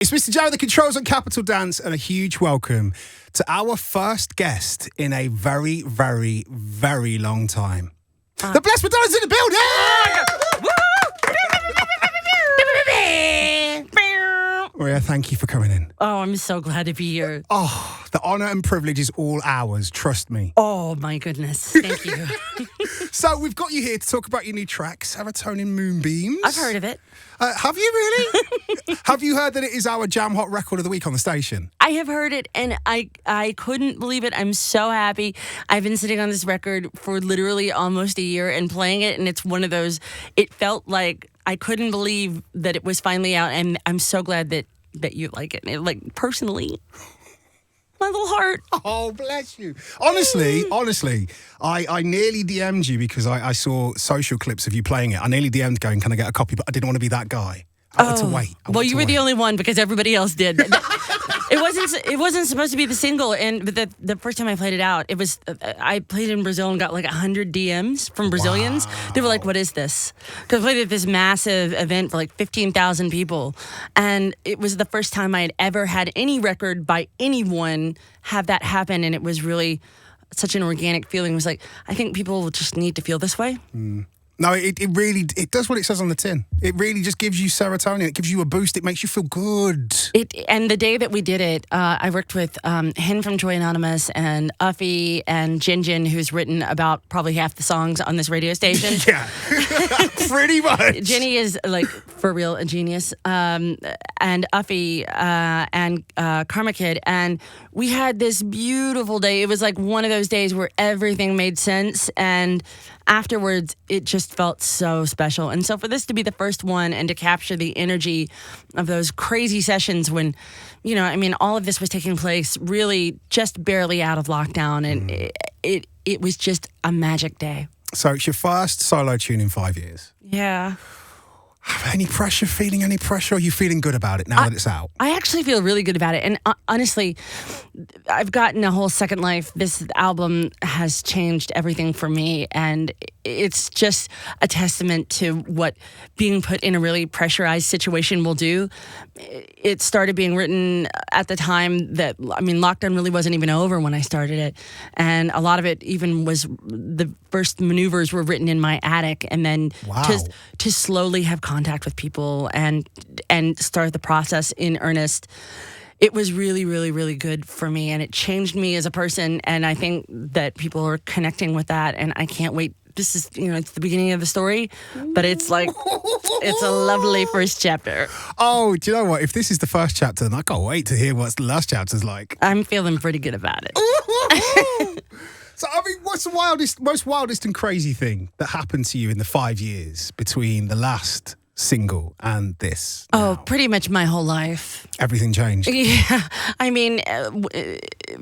It's MistaJam, the controls on Capital Dance, and a huge welcome to our first guest in a very, very, very long time. The Blessed Madonna's in the building! Maria, thank you for coming in. Oh, I'm so glad to be here. Oh, the honour and privilege is all ours, trust me. Oh, my goodness. Thank you. So we've got you here to talk about your new track, Serotonin Moonbeams. I've heard of it. Have you really? Have you heard that it is our Jam Hot Record of the Week on the station? I have heard it, and I couldn't believe it. I'm so happy. I've been sitting on this record for literally almost a year and playing it, and it's one of those, it felt like I couldn't believe that it was finally out, and I'm so glad that you like it. Like, personally, my little heart. Oh, bless you. Honestly, I nearly DM'd you because I saw social clips of you playing it. I nearly DM'd going, can I get a copy? But I didn't want to be that guy. I had to wait. Well, you were the only one because everybody else did. It wasn't supposed to be the single, and the first time I played it out, I played in Brazil and got like 100 DMs from Brazilians. Wow. They were like, "What is this?" Because I played at this massive event for like 15,000 people, and it was the first time I had ever had any record by anyone have that happen, and it was really such an organic feeling. It was like, I think people just need to feel this way. Mm. No, it really does what it says on the tin. It really just gives you serotonin. It gives you a boost. It makes you feel good. And the day that we did it, I worked with Hen from Joy Anonymous and Uffy and Jin, who's written about probably half the songs on this radio station. Yeah, pretty much. Jenny is like for real a genius, and Uffy and Karma Kid, and we had this beautiful day. It was like one of those days where everything made sense, and afterwards, it just felt so special. And so for this to be the first one and to capture the energy of those crazy sessions when, all of this was taking place really just barely out of lockdown. And it was just a magic day. So it's your first solo tune in 5 years. Yeah. Feeling any pressure? Or are you feeling good about it now that it's out? I actually feel really good about it. And honestly, I've gotten a whole second life. This album has changed everything for me. And it's just a testament to what being put in a really pressurized situation will do. It started being written at the time that, lockdown really wasn't even over when I started it. And a lot of it even was, the first maneuvers were written in my attic. And then to slowly have contact with people and start the process in earnest. It was really, really, really good for me, and it changed me as a person, and I think that people are connecting with that, and I can't wait. This is, it's the beginning of the story, but it's like, it's a lovely first chapter. Oh, do you know what? If this is the first chapter, then I can't wait to hear what the last chapter's like. I'm feeling pretty good about it. So, what's the most wildest and crazy thing that happened to you in the 5 years between the last single and this? Oh, pretty much my whole life. Everything changed. Yeah.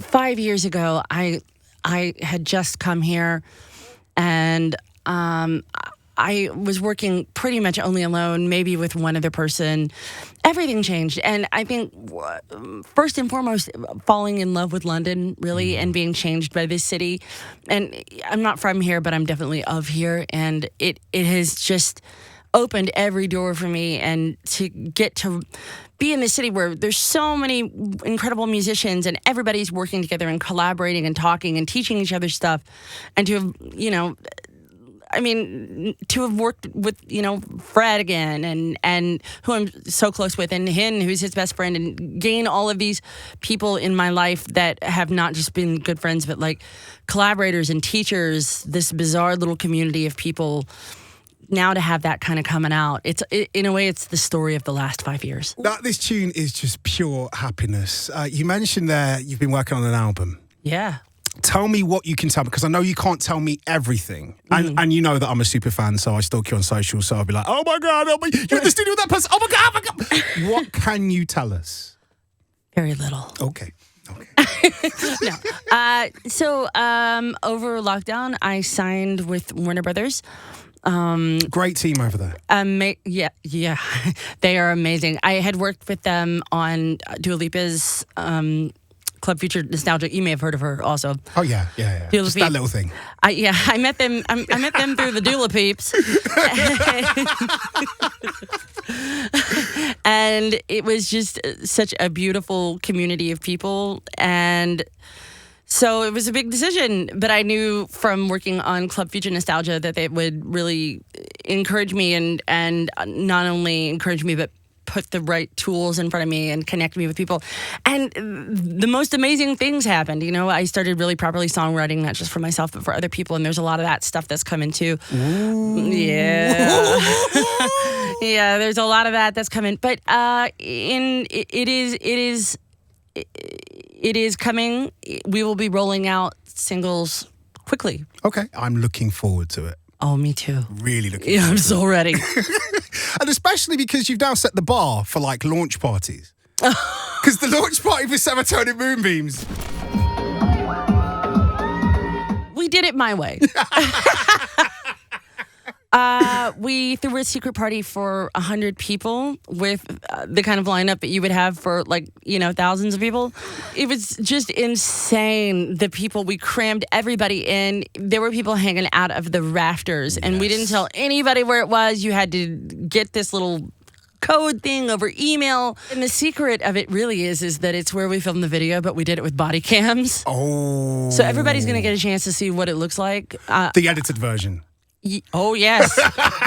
5 years ago, I had just come here, and I was working pretty much only alone, maybe with one other person. Everything changed. And I think, first and foremost, falling in love with London, really, and being changed by this city. And I'm not from here, but I'm definitely of here. And it has just opened every door for me. And to get to be in this city where there's so many incredible musicians and everybody's working together and collaborating and talking and teaching each other stuff. And to have, to have worked with, Fred again and who I'm so close with, and Hin, who's his best friend, and gain all of these people in my life that have not just been good friends, but like collaborators and teachers, this bizarre little community of people. Now to have that kind of coming out, in a way, it's the story of the last 5 years. This tune is just pure happiness. You mentioned there you've been working on an album. Yeah. Tell me what you can tell me, because I know you can't tell me everything. And you know that I'm a super fan, so I stalk you on social, so I'll be like, oh my God, you're in the studio with that person. Oh my God. What can you tell us? Very little. Okay. No. So over lockdown, I signed with Warner Brothers. Great team over there. Yeah, they are amazing. I had worked with them on Dua Lipa's Club Future Nostalgia. You may have heard of her also. Oh yeah. Just that little thing. I met them. I met them through the Dula peeps. And it was just such a beautiful community of people. And so it was a big decision, but I knew from working on Club Future Nostalgia that they would really encourage me and not only encourage me, but put the right tools in front of me and connect me with people. And the most amazing things happened. You know, I started really properly songwriting, not just for myself, but for other people. And there's a lot of that stuff that's coming too. Ooh. Yeah. Yeah, there's a lot of that's coming. But it is coming. We will be rolling out singles quickly. Okay, I'm looking forward to it. Oh, me too. Really looking Yeah, forward I'm to so ready. And especially because you've now set the bar for like launch parties. Because the launch party for Serotonin Moonbeams. We did it my way. We threw a secret party for 100 people with the kind of lineup that you would have for thousands of people. It was just insane. The people, we crammed everybody in. There were people hanging out of the rafters, and we didn't tell anybody where it was. You had to get this little code thing over email. And the secret of it really is that it's where we filmed the video, but we did it with body cams. Oh. So everybody's going to get a chance to see what it looks like. The edited version. Oh yes,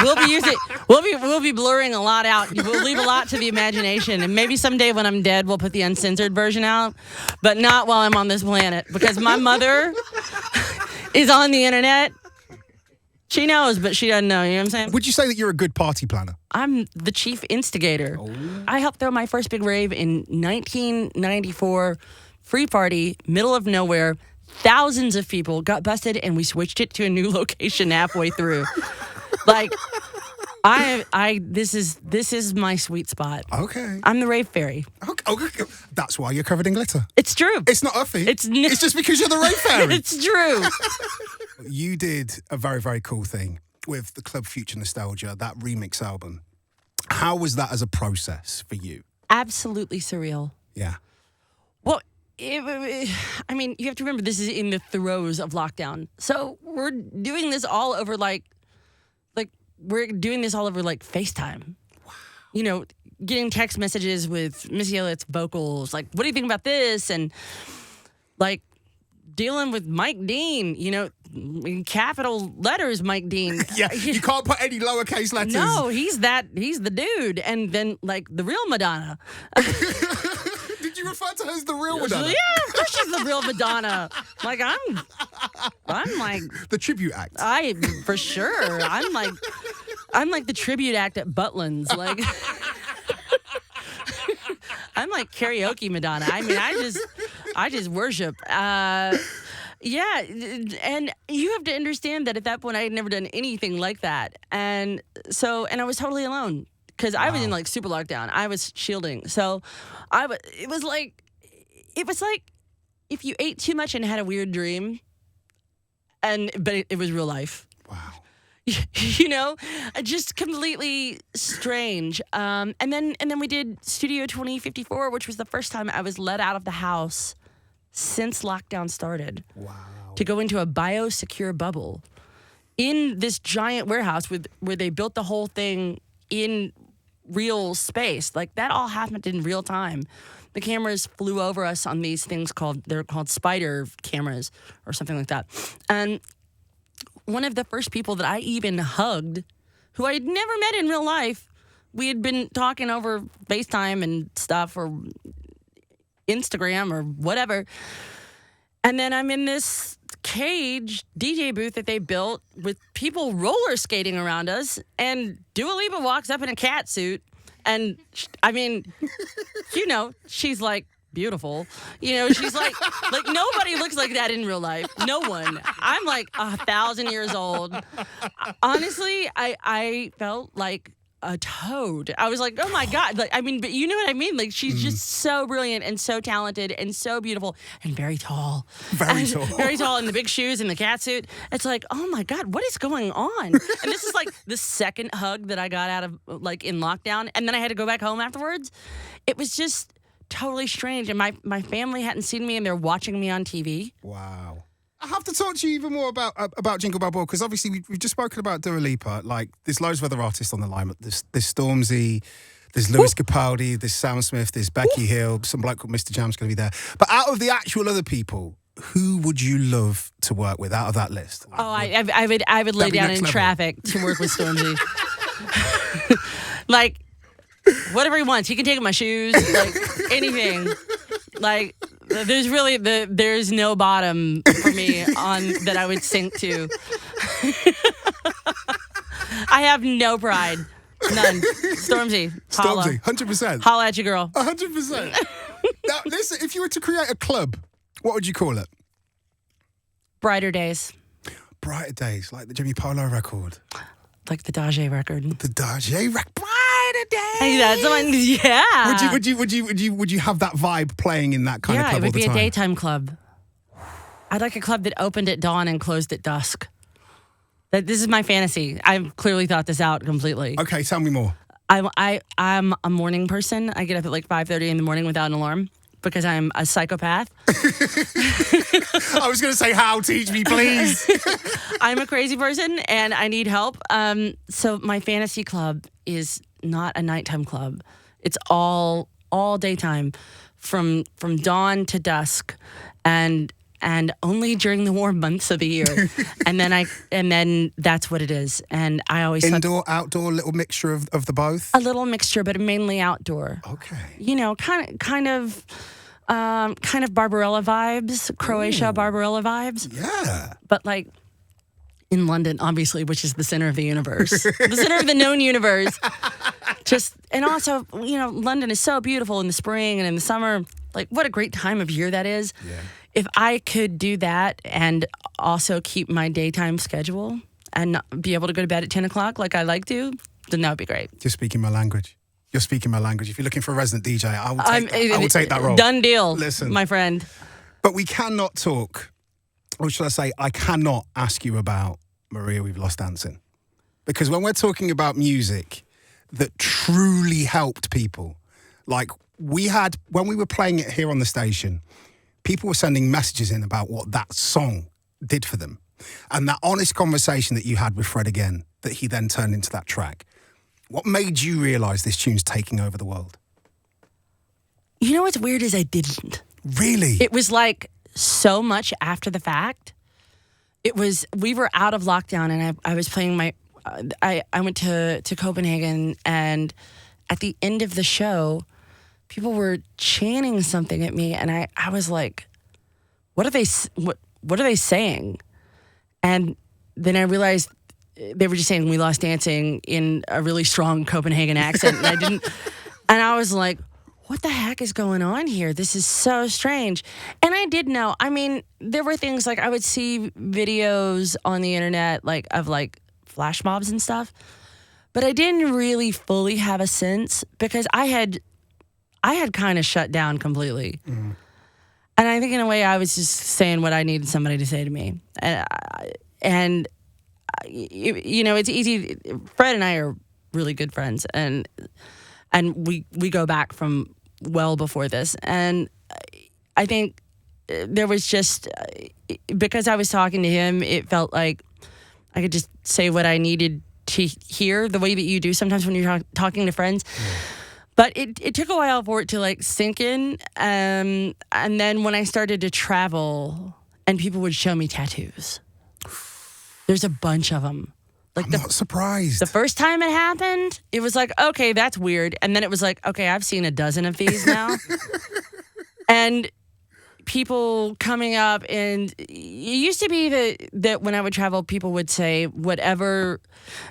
we'll be using. We'll be blurring a lot out. We'll leave a lot to the imagination, and maybe someday when I'm dead, we'll put the uncensored version out. But not while I'm on this planet, because my mother is on the internet. She knows, but she doesn't know. You know what I'm saying? Would you say that you're a good party planner? I'm the chief instigator. Oh. I helped throw my first big rave in 1994. Free party, middle of nowhere. Thousands of people got busted, and we switched it to a new location halfway through. Like, this is my sweet spot. Okay. I'm the rave fairy. Okay. That's why you're covered in glitter. It's true. It's not Uffy. It's just because you're the rave fairy. It's true. You did a very, very cool thing with the Club Future Nostalgia, that remix album. How was that as a process for you? Absolutely surreal. Yeah. Well, I mean, you have to remember this is in the throes of lockdown. So we're doing this all over we're doing this all over FaceTime. Wow. You know, getting text messages with Missy Elliott's vocals. Like, what do you think about this? And dealing with Mike Dean, you know, in capital letters, Mike Dean. Yeah, you can't put any lowercase letters. No, he's the dude. And then the real Madonna. Did you refer to her as the real Madonna? Yeah, of course she's the real Madonna. I'm like the tribute act. For sure. I'm like the tribute act at Butlin's. I'm like karaoke Madonna. I mean, I just worship. Yeah, and you have to understand that at that point I had never done anything like that, and I was totally alone. Because I was in super lockdown. I was shielding. So it was like if you ate too much and had a weird dream, but it was real life. Wow. You know, just completely strange. And then we did Studio 2054, which was the first time I was let out of the house since lockdown started. Wow. To go into a biosecure bubble in this giant warehouse where they built the whole thing in real space. Like, that all happened in real time. The cameras flew over us on these things they're called spider cameras or something like that. And one of the first people that I even hugged, who I had never met in real life, we had been talking over FaceTime and stuff or Instagram or whatever. And then I'm in this cage DJ booth that they built with people roller skating around us, and Dua Lipa walks up in a cat suit, and I mean, you know, she's like beautiful. You know, she's like nobody looks like that in real life. No one. I'm like 1,000 years old. Honestly, I felt like a toad. I was like, oh my God. Like, I mean, but you know what I mean? Like, she's just so brilliant and so talented and so beautiful and very tall. Very tall in the big shoes and the cat suit. It's like, oh my God, what is going on? And this is like the second hug that I got out of in lockdown. And then I had to go back home afterwards. It was just totally strange. And my family hadn't seen me, and they're watching me on TV. Wow. I have to talk to you even more about Jingle Bell Ball, because obviously we've just spoken about Dua Lipa. Like, there's loads of other artists on the line. There's Stormzy, there's Lewis Capaldi, there's Sam Smith, there's Becky Hill, some bloke called MistaJam's going to be there. But out of the actual other people, who would you love to work with out of that list? Oh, I would lay down in traffic to work with Stormzy. Like, whatever he wants. He can take my shoes, like anything. Like, there's no bottom for me on that I would sink to. I have no pride. None. Stormzy. Holla. Stormzy, 100%. Holla at you, girl. 100%. Now, listen, if you were to create a club, what would you call it? Brighter Days. Brighter Days, like the Jimmy Polo record. Like the Daje record. The Daje record. Brighter Days. Hey, that's the one. Yeah. Would you have that vibe playing in that kind of club all the time? Yeah, it would be a daytime club. I'd like a club that opened at dawn and closed at dusk. This is my fantasy. I've clearly thought this out completely. Okay, tell me more. I'm a morning person. I get up at like 5:30 in the morning without an alarm because I'm a psychopath. I was going to say, how? Teach me, please. I'm a crazy person and I need help. So my fantasy club is not a nighttime club. It's all daytime, from dawn to dusk, and only during the warm months of the year. and then that's what it is. And I always indoor, outdoor, little mixture of the both. A little mixture, but mainly outdoor. Okay. You know, kind of Barbarella vibes, Croatia. Ooh. Barbarella vibes. Yeah. But like in London, obviously, which is the center of the universe, the center of the known universe. And also, you know, London is so beautiful in the spring and in the summer. Like, what a great time of year that is. Yeah. If I could do that and also keep my daytime schedule and not be able to go to bed at 10 o'clock like I like to, then that would be great. You're speaking my language. You're speaking my language. If you're looking for a resident DJ, I will take that role. Done deal. Listen, my friend. But we cannot talk, or should I say, I cannot ask you about Maria, We've Lost Dancing. Because when we're talking about music that truly helped people, like when we were playing it here on the station, people were sending messages in about what that song did for them. And that honest conversation that you had with Fred again, that he then turned into that track. What made you realise this tune's taking over the world? You know what's weird is I didn't. Really? It was like so much after the fact. We were out of lockdown and I was playing I went to Copenhagen, and at the end of the show, people were chanting something at me, and I was like, what are they saying? And then I realized they were just saying We Lost Dancing in a really strong Copenhagen accent. And I was like, what the heck is going on here? This is so strange. And I did know, I mean, there were things like I would see videos on the internet of flash mobs and stuff, but I didn't really fully have a sense because I had kind of shut down completely. Mm. And I think in a way I was just saying what I needed somebody to say to me. And you know, it's easy. Fred and I are really good friends, and we go back from well before this. And I think there was just, because I was talking to him, it felt like I could just say what I needed to hear the way that you do sometimes when you're talking to friends. Yeah. But it took a while for it to sink in. And then when I started to travel and people would show me tattoos, there's a bunch of them. I'm not surprised. The first time it happened, it was like, okay, that's weird. And then it was like, okay, I've seen a dozen of these now. And people coming up, and it used to be that when I would travel, people would say whatever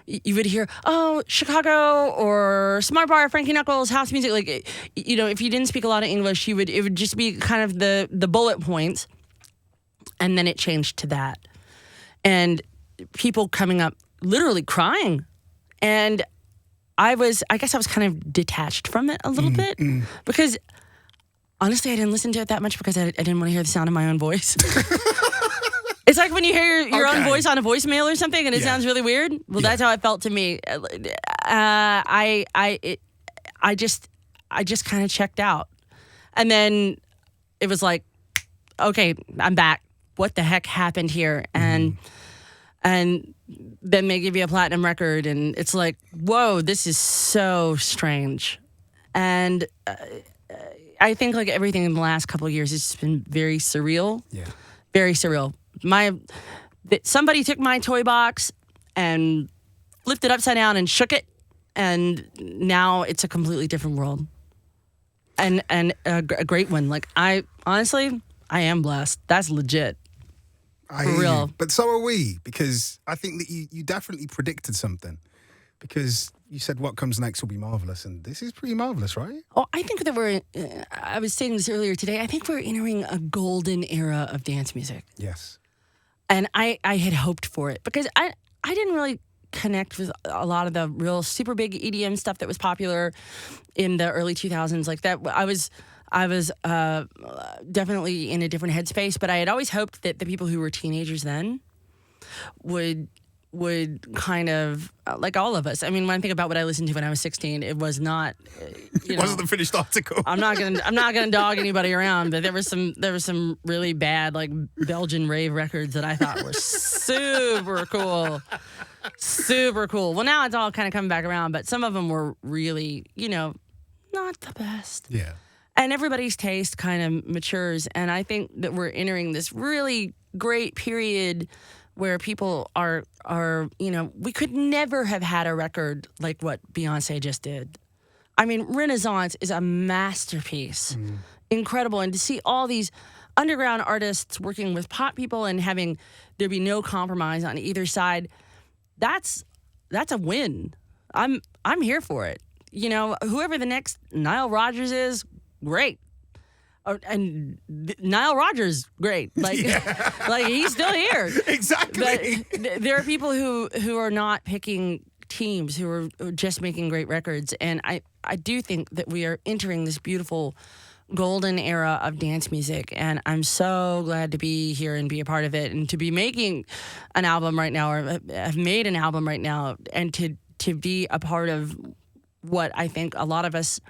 you would hear, oh, Chicago or Smart Bar, Frankie Knuckles, house music. Like, you know, if you didn't speak a lot of English, it would just be kind of the bullet points. And then it changed to that. And people coming up literally crying. And I guess I was kind of detached from it a little bit because honestly, I didn't listen to it that much because I didn't want to hear the sound of my own voice. It's like when you hear your own voice on a voicemail or something and it sounds really weird. Well, that's how it felt to me. I just kind of checked out. And then it was like, okay, I'm back. what the heck happened here? And then they give you a platinum record, and it's like, whoa, this is so strange. And I think like everything in the last couple of years has just been very surreal. Yeah. Very surreal. Somebody took my toy box and flipped it upside down and shook it, and now it's a completely different world. And a great one. Like, I am blessed. That's legit. I For hear real. you. But so are we, because I think that you definitely predicted something. Because you said what comes next will be marvelous, and this is pretty marvelous, right? Oh, I think that I was saying this earlier today, I think we're entering a golden era of dance music. Yes. And I had hoped for it, because I didn't really connect with a lot of the real super big EDM stuff that was popular in the early 2000s. Like that, I was definitely in a different headspace, but I had always hoped that the people who were teenagers then would kind of, like all of us. I mean, when I think about what I listened to when I was 16, it was not. It wasn't the finished article. I'm not gonna dog anybody around, but there was some really bad like Belgian rave records that I thought were super cool. Super cool. Well, now it's all kind of coming back around, but some of them were really, not the best. Yeah. And everybody's taste kind of matures, and I think that we're entering this really great period where people are we could never have had a record like what Beyonce just did. I mean, Renaissance is a masterpiece. Incredible. And to see all these underground artists working with pop people and having there be no compromise on either side, that's a win. I'm here for it. Whoever the next Nile Rodgers is, great. And Nile Rodgers, great. Like he's still here. Exactly. But there are people who are not picking teams, who are just making great records. And I do think that we are entering this beautiful golden era of dance music. And I'm so glad to be here and be a part of it, and to be making an album right now, or have made an album right now, and to be a part of what I think a lot of us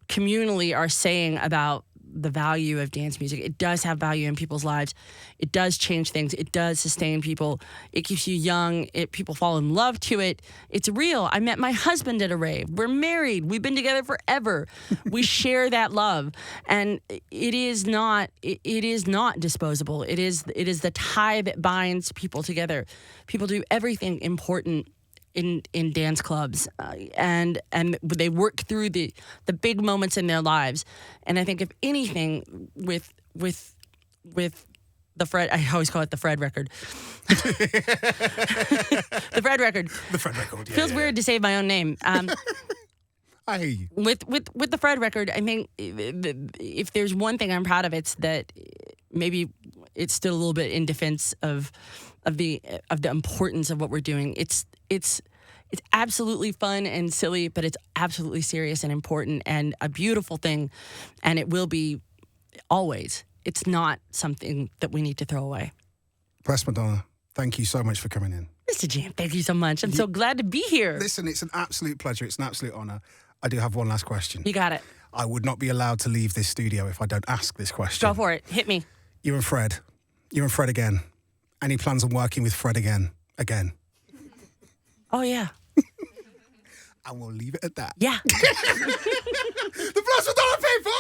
communally are saying about the value of dance music. It does have value in people's lives. It does change things. It does sustain people. It keeps you young. People fall in love to it. It's real. I met my husband at a rave. We're married. We've been together forever. We share that love, and it is not disposable. It is the tie that binds people together. People do everything important in dance clubs, and they work through the big moments in their lives. And I think if anything, with the Fred, I always call it the Fred record. The Fred record. The Fred record. Yeah, feels weird to say my own name. I hear you. With the Fred record, I think if there's one thing I'm proud of, it's that maybe it's still a little bit in defense of the importance of what we're doing. It's absolutely fun and silly, but it's absolutely serious and important and a beautiful thing, and it will be always. It's not something that we need to throw away. Blessed Madonna, thank you so much for coming in. MistaJam, thank you so much. I'm so glad to be here. Listen, it's an absolute pleasure. It's an absolute honor. I do have one last question. You got it. I would not be allowed to leave this studio if I don't ask this question. Go for it. Hit me. You and Fred again. Any plans on working with Fred again? Oh, yeah. And we'll leave it at that. Yeah. The Blessed Madonna people!